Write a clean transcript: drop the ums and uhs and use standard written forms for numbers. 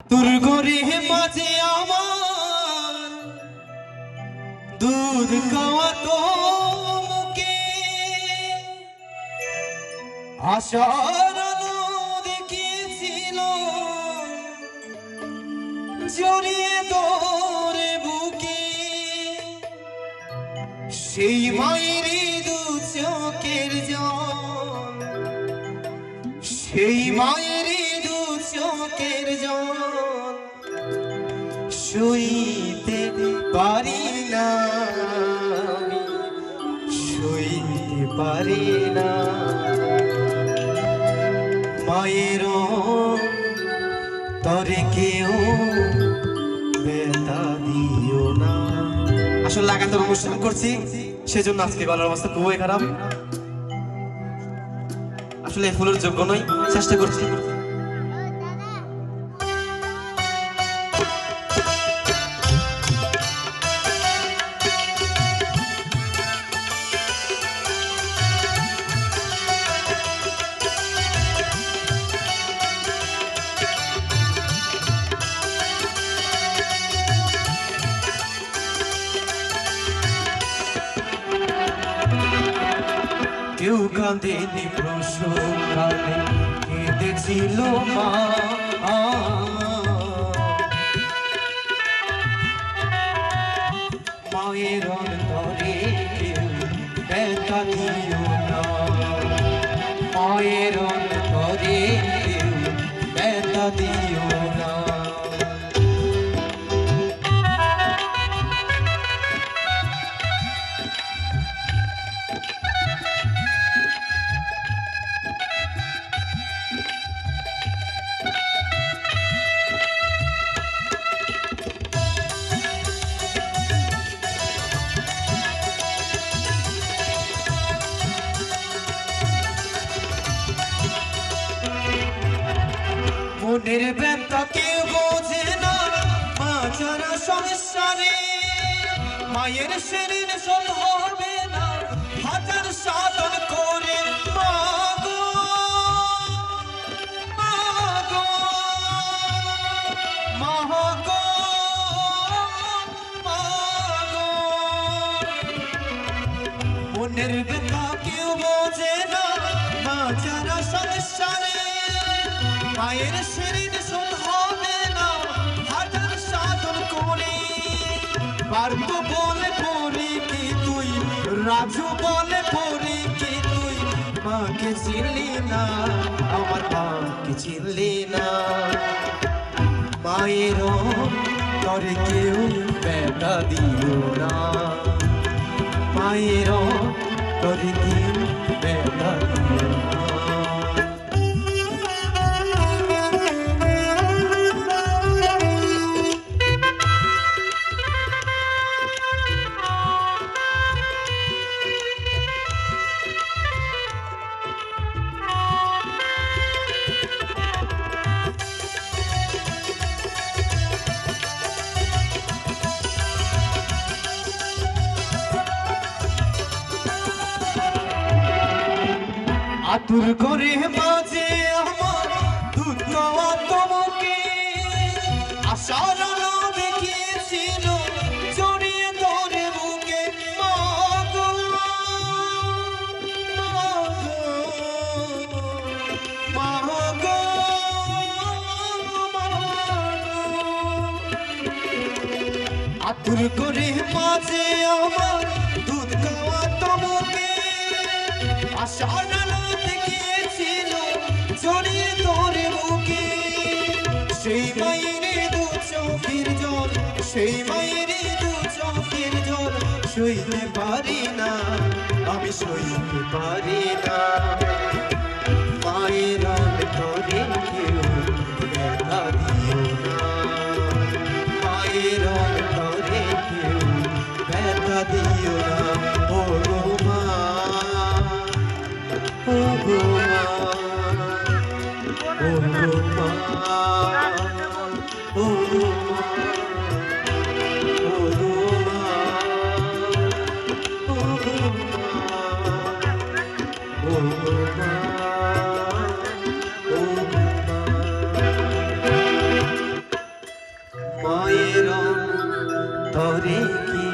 তোর ঘরে মাঝে আমার দুধ খাওয়া তো মুখে আশার আলো দেখিয়েছিল জড়িয়ে তোরে বুকে সেই মায়েরই দু চোখের জল সেই মায়েরই দু চোখের জল সইতে পারি না আমি সইতে পারি না মায়ের তরে কেউ ব্যথা দিও না। আসলে লাগাতার অনুষ্ঠান করছি সেজন্য আজকে গলার অবস্থা খুবই খারাপ। আসলে ফুলের যোগ্য নয়, চেষ্টা করছি। কেউ কাঁদেনি প্রসূতিকালে কেঁদেছিল মা মায়ের অন্তরে কেউ ব্যথা দিও না মায়ের অন্তরে কেউ ব্যথা দিও না। মনের ব্যথা কেউ বোঝে না মা ছাড়া সংসারে মায়ের শরীর শোধ হবে না হাজার সাধন করে মা গো মা গো মা গো মা গো। মনের ব্যথা কেউ বোঝে না মা ছাড়া সংসারে মায়ের শরীর শোধ হবে না হাজার সাধন করে। পার্থ বলে পড়ি কি তুই রাজু বলে পড়ি কি তুই মাকে চিনলি না আমার মাকে চিনলি না মায়ের তরে কেউ ব্যথা দিও না মায়ের তরে কেউ ব্যথা দিও না। আতুর করে মাঝে আমার দুধ খাওয়া তোমাকে আশার আলো দেখিয়েছিল জড়িয়ে ধরে বুকে মা গো মা গো মা গো। আতুর করে মাঝে আমার দুধ খাওয়া তোমাকে আশার আলো দেখিয়েছিল জড়িয়ে ধরে বুকে সেই মায়ের দু চোখের জল সেই মায়ের দু চোখের জল সইতে পারি না আমি সইতে পারি না মায়ের অন্তরে কেউ ব্যথা দিও না মায়ের অন্তরে কেউ ব্যথা দিও না। ও গো মা ও গো মা ও গো মা ও গো মা ও গো মা ও গো মা ও গো মা তোরে কি